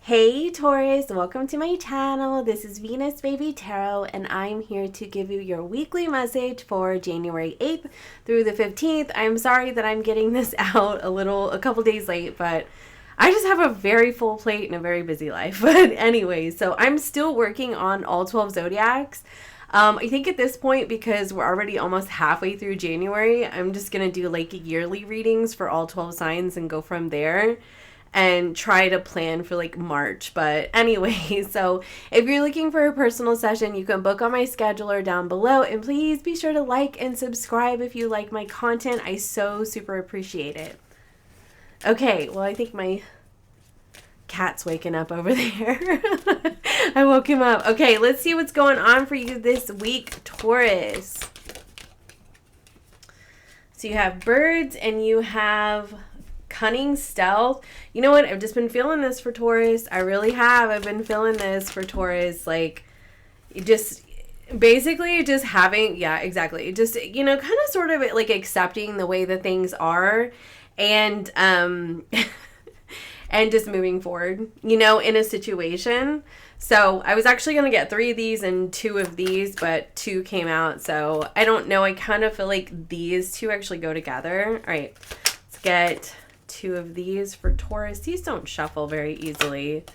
Hey Taurus, welcome to my channel. This is Venus Baby Tarot and I'm here to give you your weekly message for January 8th through the 15th. I'm sorry that I'm getting this out a couple days late, but I just have a very full plate and a very busy life. But anyway, so I'm still working on all 12 zodiacs. I think at this point, because we're already almost halfway through January, I'm just going to do like yearly readings for all 12 signs and go from there and try to plan for like March. But anyway, so if you're looking for a personal session, you can book on my scheduler down below, and please be sure to like and subscribe if you like my content. I so super appreciate it. Okay, well, I think my cat's waking up over there. I woke him up. Okay, let's see what's going on for you this week, Taurus. So you have birds and you have cunning stealth. You know what? I've just been feeling this for Taurus. I really have. I've been feeling this for Taurus. Like, just basically just having, yeah, exactly. Just, you know, kind of sort of like accepting the way that things are and, and just moving forward, you know, in a situation. So I was actually going to get 3 of these and 2 of these, but 2 came out. So I don't know. I kind of feel like these 2 actually go together. All right, let's get 2 of these for Taurus. These don't shuffle very easily.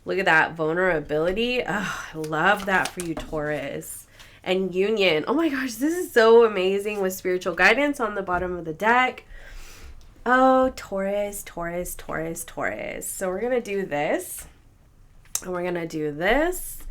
Look at that vulnerability. Oh, I love that for you, Taurus. And union. Oh my gosh, this is so amazing with spiritual guidance on the bottom of the deck. Oh, Taurus, Taurus, Taurus, Taurus. So we're going to do this. And we're going to do this.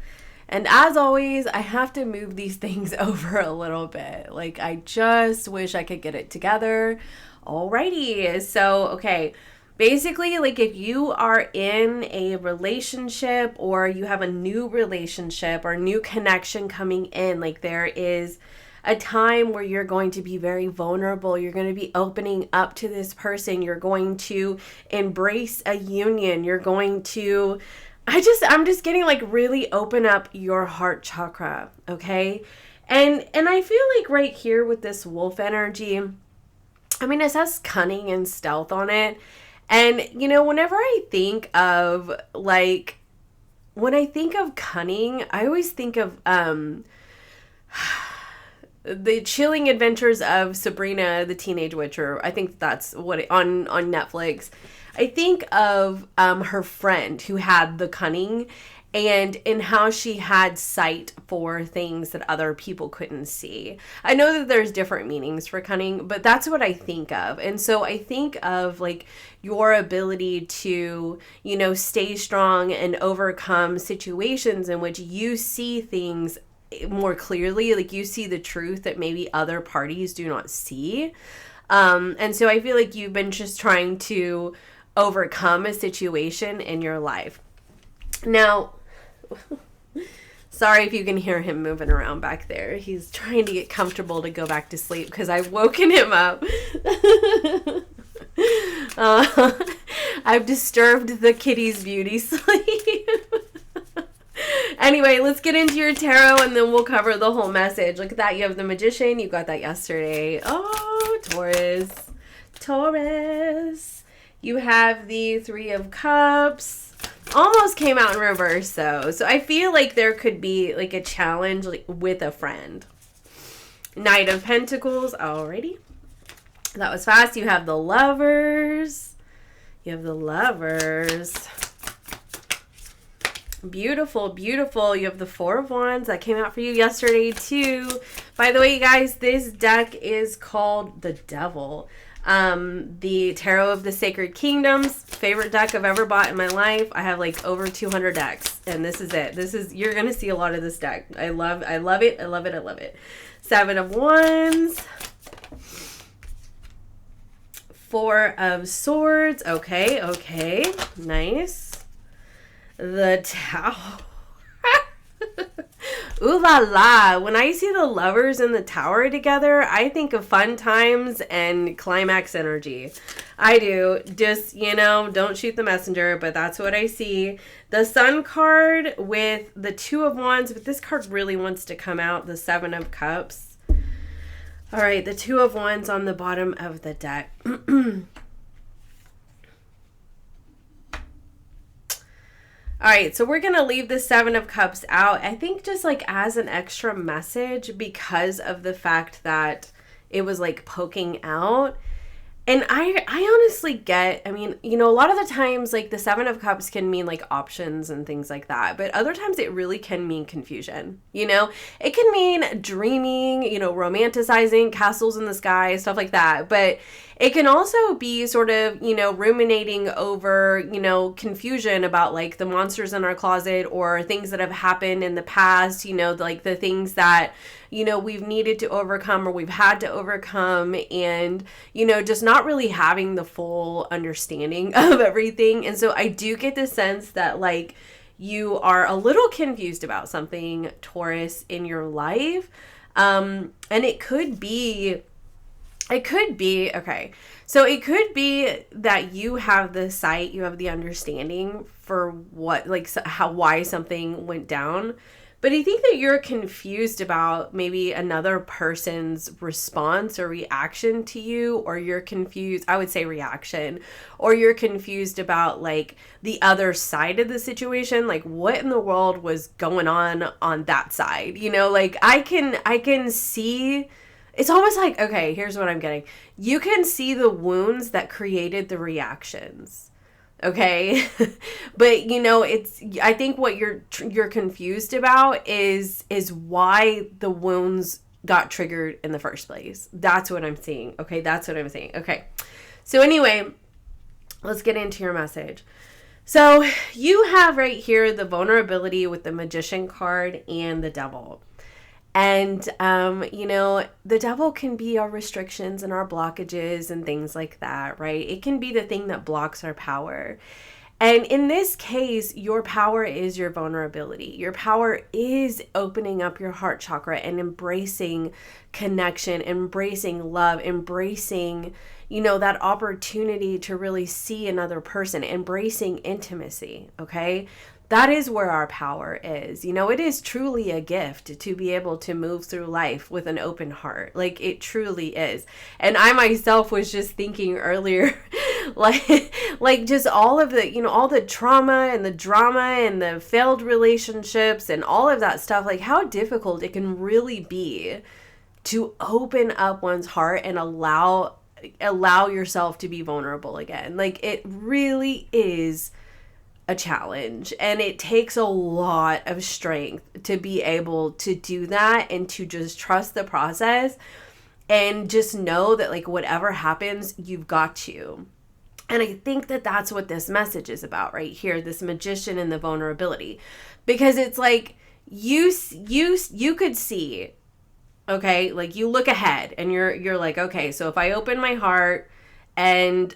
And as always, I have to move these things over a little bit. Like, I just wish I could get it together. Alrighty, so, okay, basically, like, if you are in a relationship or you have a new relationship or new connection coming in, like, there is a time where you're going to be very vulnerable. You're going to be opening up to this person. You're going to embrace a union. You're going to, I'm just getting, like, really open up your heart chakra, okay? And I feel like right here with this wolf energy, I mean, it says cunning and stealth on it. And, you know, whenever I think of, like, when I think of cunning, I always think of the chilling adventures of Sabrina, the Teenage Witch, or I think that's what on Netflix. I think of her friend who had the cunning and in how she had sight for things that other people couldn't see. I know that there's different meanings for cunning, but that's what I think of. And so I think of like your ability to, you know, stay strong and overcome situations in which you see things more clearly, like you see the truth that maybe other parties do not see. And so I feel like you've been just trying to overcome a situation in your life. Now, sorry if you can hear him moving around back there. He's trying to get comfortable to go back to sleep because I've woken him up. I've disturbed the kitty's beauty sleep. Anyway, let's get into your tarot and then we'll cover the whole message. Look at that. You have the Magician. You got that yesterday. Oh, Taurus. Taurus. You have the 3 of Cups. Almost came out in reverse, though. So I feel like there could be like a challenge like, with a friend. Knight of Pentacles. Alrighty. That was fast. You have the Lovers. You have the Lovers. Beautiful, beautiful. You have the 4 of Wands. That came out for you yesterday, too. By the way, you guys, this deck is called the Devil. The Tarot of the Sacred Kingdoms, favorite deck I've ever bought in my life. I have like over 200 decks, and this is it. You're going to see a lot of this deck. I love it. I love it. I love it. 7 of Wands. 4 of Swords. Okay. Nice. The Tower. Ooh la la. When I see the Lovers in the Tower together, I think of fun times and climax energy. I do. Just, you know, don't shoot the messenger, but that's what I see. The Sun card with the 2 of Wands, but this card really wants to come out, the 7 of Cups. All right, the 2 of Wands on the bottom of the deck. All right, so we're going to leave the 7 of Cups out. I think just like as an extra message because of the fact that it was like poking out. And I honestly get, I mean, you know, a lot of the times, like, the 7 of Cups can mean, like, options and things like that. But other times it really can mean confusion, you know? It can mean dreaming, you know, romanticizing, castles in the sky, stuff like that. But it can also be sort of, you know, ruminating over, you know, confusion about, like, the monsters in our closet or things that have happened in the past, you know, like, the things that, you know, we've needed to overcome or we've had to overcome, and, you know, just not really having the full understanding of everything. And so I do get the sense that, like, you are a little confused about something, Taurus, in your life. And it could be, okay. So it could be that you have the sight, you have the understanding for what, like, why something went down. But I think that you're confused about maybe another person's response or reaction to you, or you're confused, I would say reaction, or you're confused about like the other side of the situation, like what in the world was going on that side, you know, like I can see, it's almost like, okay, here's what I'm getting. You can see the wounds that created the reactions. Okay. But you know, I think what you're confused about is why the wounds got triggered in the first place. That's what I'm seeing. Okay. That's what I'm seeing. Okay. So anyway, let's get into your message. So you have right here the vulnerability with the Magician card and the Devil. And, you know, the devil can be our restrictions and our blockages and things like that, right? It can be the thing that blocks our power. And in this case, your power is your vulnerability. Your power is opening up your heart chakra and embracing connection, embracing love, embracing, you know, that opportunity to really see another person, embracing intimacy, okay? That is where our power is. You know, it is truly a gift to be able to move through life with an open heart. Like, it truly is. And I myself was just thinking earlier, like just all of the, you know, all the trauma and the drama and the failed relationships and all of that stuff, like how difficult it can really be to open up one's heart and allow yourself to be vulnerable again. Like, it really is a challenge, and it takes a lot of strength to be able to do that and to just trust the process and just know that, like, whatever happens, you've got you. And I think that that's what this message is about right here, this Magician and the vulnerability, because it's like you could see, okay, like you look ahead and you're like, okay, so if I open my heart and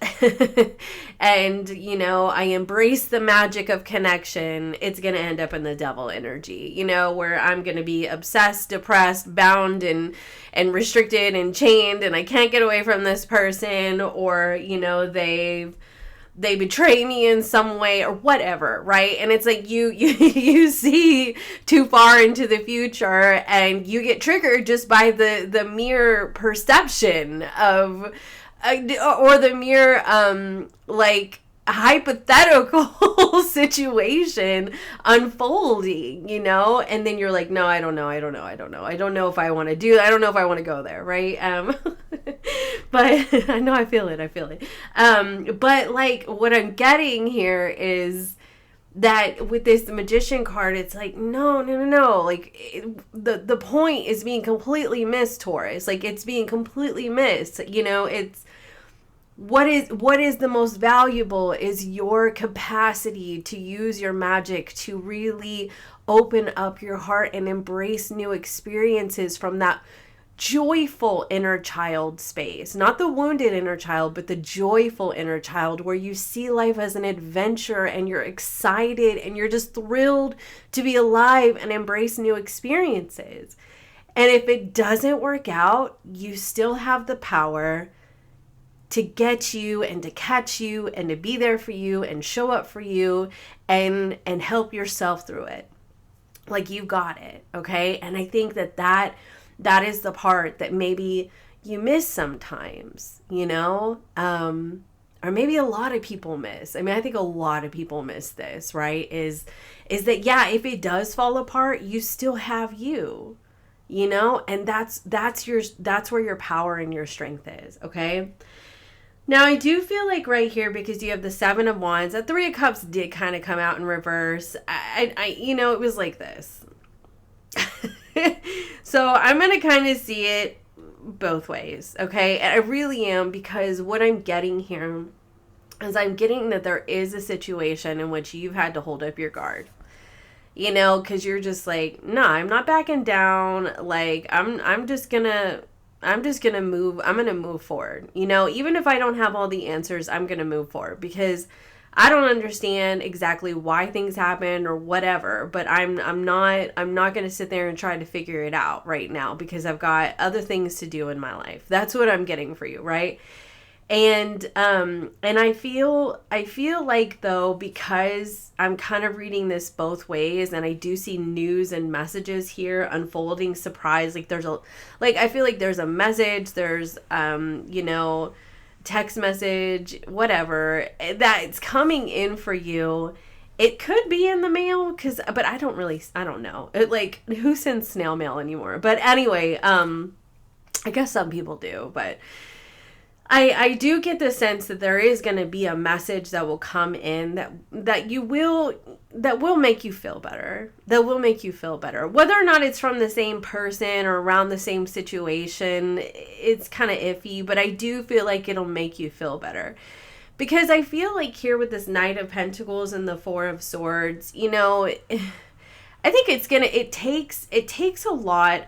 and you know, I embrace the magic of connection, it's going to end up in the devil energy, you know, where I'm going to be obsessed, depressed, bound and restricted and chained, and I can't get away from this person, or you know, they betray me in some way or whatever, right? And it's like you see too far into the future and you get triggered just by the mere perception of or the mere like hypothetical situation unfolding, you know? And then you're like, no, I don't know if I want to do that. I don't know if I want to go there, right? But I know I feel it. But like what I'm getting here is that with this Magician card, it's like, no. Like the point is being completely missed, Taurus. Like, it's being completely missed. You know, it's what is the most valuable is your capacity to use your magic to really open up your heart and embrace new experiences from that joyful inner child space. Not the wounded inner child, but the joyful inner child, where you see life as an adventure and you're excited and you're just thrilled to be alive and embrace new experiences. And if it doesn't work out, you still have the power to get you and to catch you and to be there for you and show up for you and help yourself through it. Like, you got it, okay? And I think that is the part that maybe you miss sometimes, you know? or maybe a lot of people miss. I mean, I think a lot of people miss this, right? Is that, yeah, if it does fall apart, you still have you, you know? And that's where your power and your strength is, okay? Now, I do feel like right here, because you have the Seven of Wands, that Three of Cups did kind of come out in reverse. It was like this. So I'm going to kind of see it both ways, okay? And I really am, because what I'm getting here is I'm getting that there is a situation in which you've had to hold up your guard, you know, because you're just like, nah, I'm not backing down. Like, I'm just gonna move forward, you know, even if I don't have all the answers, I'm gonna move forward, because I don't understand exactly why things happen or whatever, but I'm not going to sit there and try to figure it out right now, because I've got other things to do in my life. That's what I'm getting for you, right? And I feel like, though, because I'm kind of reading this both ways, and I do see news and messages here unfolding, surprise, like I feel like there's a message, there's text message, whatever, that's coming in for you. It could be in the mail, but I don't know. Like, who sends snail mail anymore? But anyway, I guess some people do, but I do get the sense that there is going to be a message that will come in that will make you feel better. That will make you feel better. Whether or not it's from the same person or around the same situation, it's kind of iffy, but I do feel like it'll make you feel better. Because I feel like here with this Knight of Pentacles and the Four of Swords, you know, I think it takes a lot.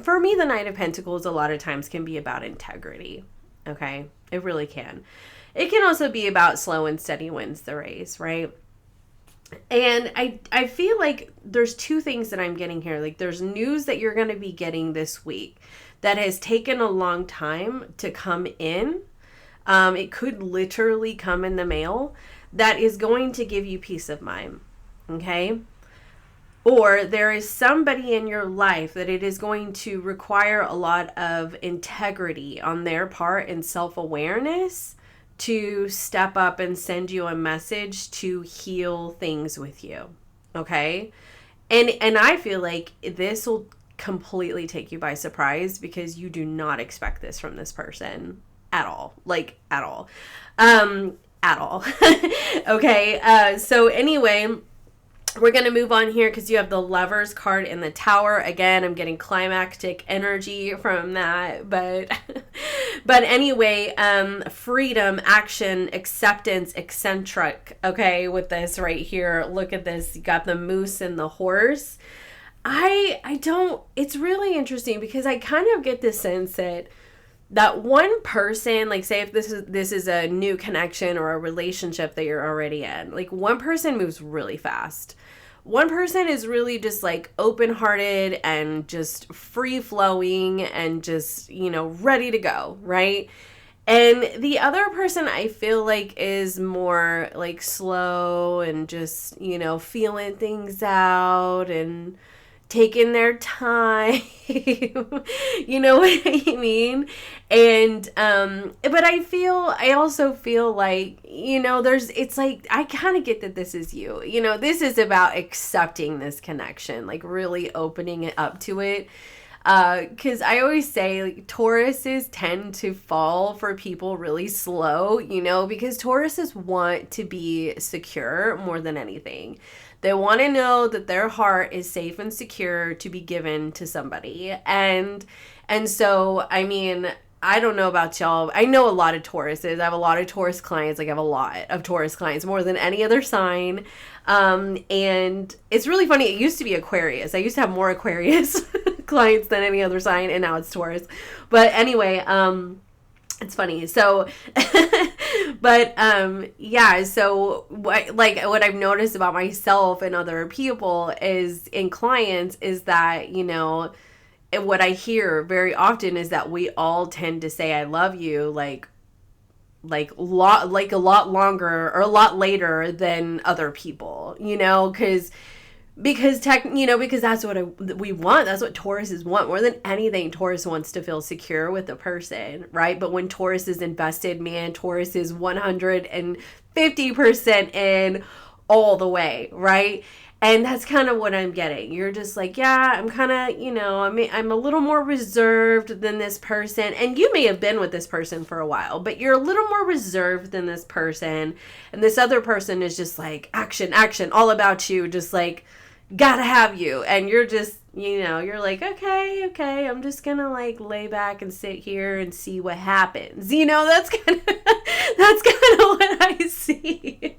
For me, the Knight of Pentacles a lot of times can be about integrity. Okay, it really can. It can also be about slow and steady wins the race, right? And I feel like there's two things that I'm getting here. Like, there's news that you're going to be getting this week that has taken a long time to come in. It could literally come in the mail, that is going to give you peace of mind, okay? Or there is somebody in your life that it is going to require a lot of integrity on their part and self-awareness to step up and send you a message to heal things with you. Okay? And I feel like this will completely take you by surprise, because you do not expect this from this person at all. Like, at all. At all. Okay? So anyway, we're going to move on here, because you have the Lovers card in the Tower. Again, I'm getting climactic energy from that. But anyway, freedom, action, acceptance, eccentric. Okay, with this right here. Look at this. You got the moose and the horse. It's really interesting, because I kind of get the sense that one person, like, say if this is a new connection or a relationship that you're already in, like, one person moves really fast. One person is really just like open-hearted and just free-flowing and just, you know, ready to go, right? And the other person, I feel like, is more like slow and just, you know, feeling things out and taking their time. You know what I mean? And but I also feel like, you know, it's like, I kind of get that this is you. You know, this is about accepting this connection, like really opening it up to it. Because I always say, like, Tauruses tend to fall for people really slow, you know, because Tauruses want to be secure more than anything. They want to know that their heart is safe and secure to be given to somebody. And so, I mean, I don't know about y'all. I know a lot of Tauruses. I have a lot of Taurus clients. Like, I have a lot of Taurus clients, more than any other sign. And it's really funny. It used to be Aquarius. I used to have more Aquarius clients than any other sign, and now it's Taurus. But anyway, it's funny. So, but yeah. So what I've noticed about myself and other people is in clients is that, you know, and what I hear very often is that we all tend to say I love you like a lot longer or a lot later than other people, you know, because because because that's what we want. That's what Tauruses want more than anything. Taurus wants to feel secure with a person, right? But when Taurus is invested, man, Taurus is 150% in all the way, right? And that's kind of what I'm getting. You're just like, yeah, I'm kind of, I'm a little more reserved than this person. And you may have been with this person for a while, but you're a little more reserved than this person. And this other person is just like, action, action, all about you, just like, gotta have you. And you're just, you're like, okay, I'm just gonna like lay back and sit here and see what happens. That's kind of what I see.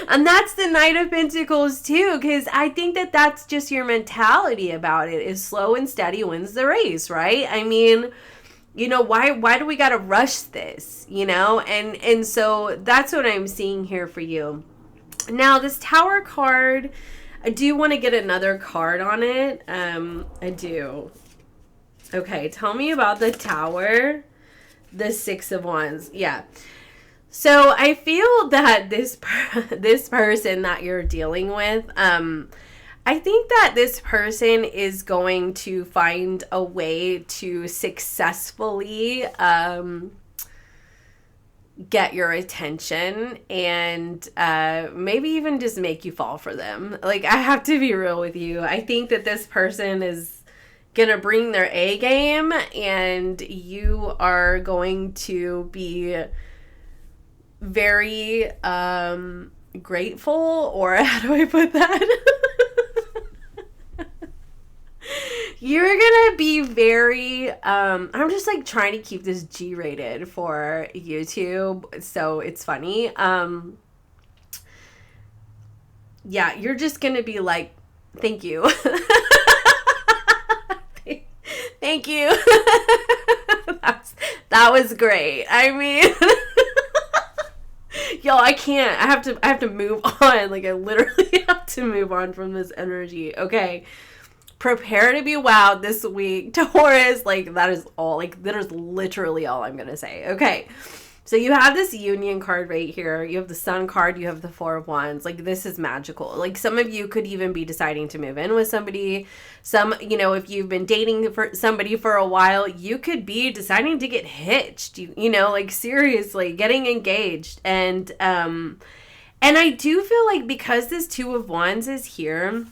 And that's the Knight of Pentacles too, because I think that that's just your mentality about it, is slow and steady wins the race, right? I mean, why do we gotta rush this, and so that's what I'm seeing here for you. Now, this Tower card, I do want to get another card on it. I do. Okay, tell me about the Tower, the Six of Wands. Yeah. So I feel that this person that you're dealing with, I think that this person is going to find a way to successfully get your attention and maybe even just make you fall for them. Like, I have to be real with you. I think that this person is gonna bring their A game, and you are going to be very grateful, or how do I put that? You're gonna be very I'm just like trying to keep this G-rated for YouTube, so it's funny. Yeah, you're just gonna be like, thank you. Thank you. That was great. I mean, yo, I can't. I have to move on. Like, I literally have to move on from this energy. Okay. Prepare to be wowed this week, Taurus. Like, that is all. Like, that is literally all I'm gonna say. Okay. So you have this Union card right here. You have the Sun card. You have the Four of Wands. Like, this is magical. Like, some of you could even be deciding to move in with somebody. Some, if you've been dating for somebody for a while, you could be deciding to get hitched. Like, seriously, getting engaged. And I do feel like because this Two of Wands is here,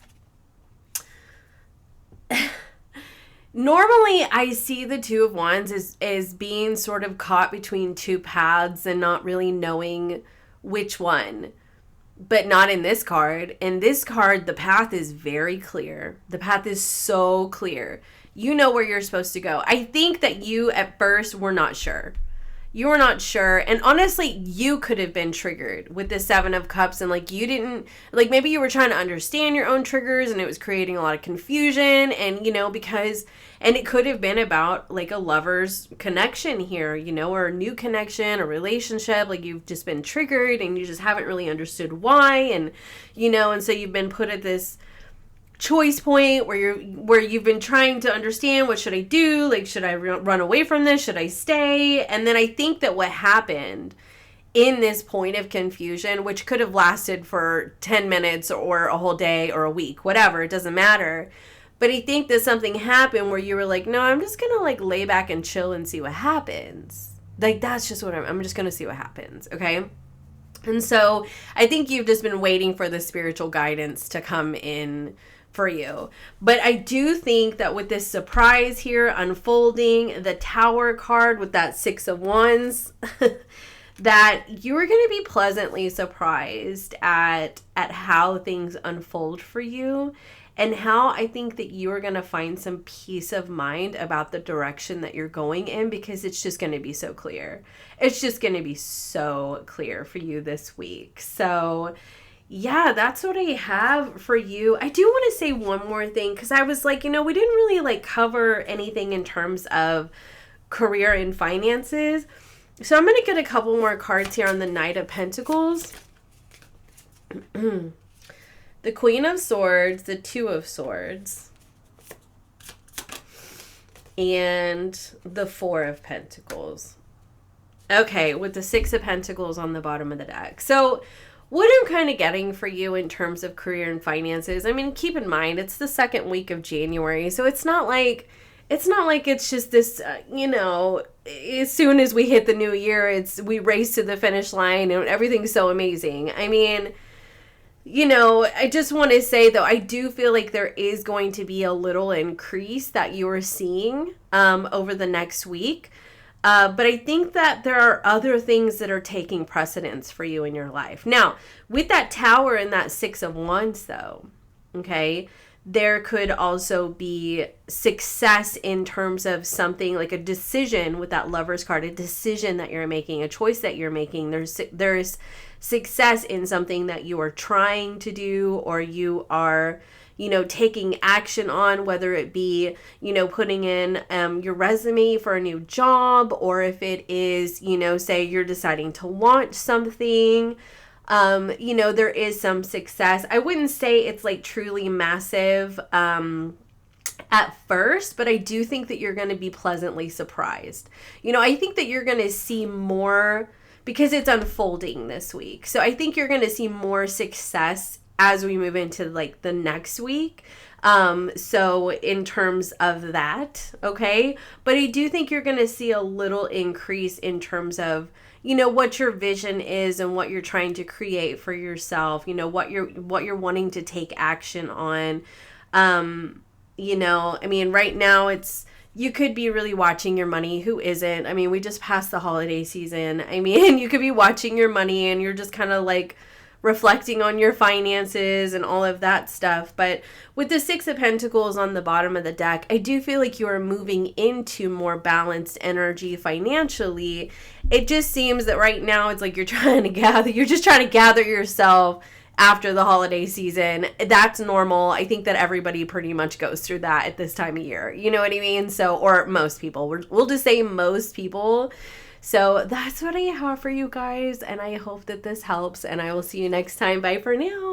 normally I see the Two of Wands as being sort of caught between two paths and not really knowing which one. But not in this card. In this card, the path is very clear. The path is so clear. You know where you're supposed to go. I think that you at first were not sure. You were not sure. And honestly, you could have been triggered with the Seven of Cups. And like, you didn't, like, maybe you were trying to understand your own triggers and it was creating a lot of confusion. And, because, and it could have been about like a lover's connection here, or a new connection, a relationship. Like, you've just been triggered and you just haven't really understood why. And, and so you've been put at this choice point where you've been trying to understand, what should I do? Like, should I run away from this? Should I stay? And then I think that what happened in this point of confusion, which could have lasted for 10 minutes or a whole day or a week, whatever, it doesn't matter. But I think that something happened where you were like, no, I'm just going to like lay back and chill and see what happens. Like, that's just what I'm just going to see what happens. Okay. And so I think you've just been waiting for the spiritual guidance to come in for you. But I do think that with this surprise here unfolding, the Tower card with that Six of Wands, that you're going to be pleasantly surprised at how things unfold for you, and how I think that you are going to find some peace of mind about the direction that you're going in, because it's just going to be so clear. It's just going to be so clear for you this week. So yeah, that's what I have for you. I do want to say one more thing, because I was like, we didn't really like cover anything in terms of career and finances. So I'm going to get a couple more cards here on the Knight of Pentacles. The Queen of Swords, the Two of Swords, and the Four of Pentacles. Okay, with the Six of Pentacles on the bottom of the deck. So what I'm kind of getting for you in terms of career and finances, I mean, keep in mind, it's the second week of January, so it's not like it's just this, as soon as we hit the new year, we race to the finish line and everything's so amazing. I mean, I just want to say, though, I do feel like there is going to be a little increase that you are seeing over the next week. But I think that there are other things that are taking precedence for you in your life. Now, with that Tower and that Six of Wands, though, okay, there could also be success in terms of something like a decision with that Lover's card, a decision that you're making, a choice that you're making. There's success in something that you are trying to do, or you are, taking action on, whether it be, putting in your resume for a new job, or if it is, say you're deciding to launch something. There is some success. I wouldn't say it's like truly massive at first, but I do think that you're going to be pleasantly surprised. I think that you're going to see more because it's unfolding this week. So I think you're going to see more success as we move into like the next week. So in terms of that, okay, but I do think you're going to see a little increase in terms of, what your vision is and what you're trying to create for yourself, what you're wanting to take action on. I mean, right now you could be really watching your money. Who isn't? I mean, we just passed the holiday season. I mean, you could be watching your money and you're just kind of like reflecting on your finances and all of that stuff. But with the Six of Pentacles on the bottom of the deck, I do feel like you are moving into more balanced energy financially. It just seems that right now it's like you're just trying to gather yourself after the holiday season. That's normal. I think that everybody pretty much goes through that at this time of year. You know what I mean? So, or most people. We'll just say most people. So that's what I have for you guys, and I hope that this helps, and I will see you next time. Bye for now.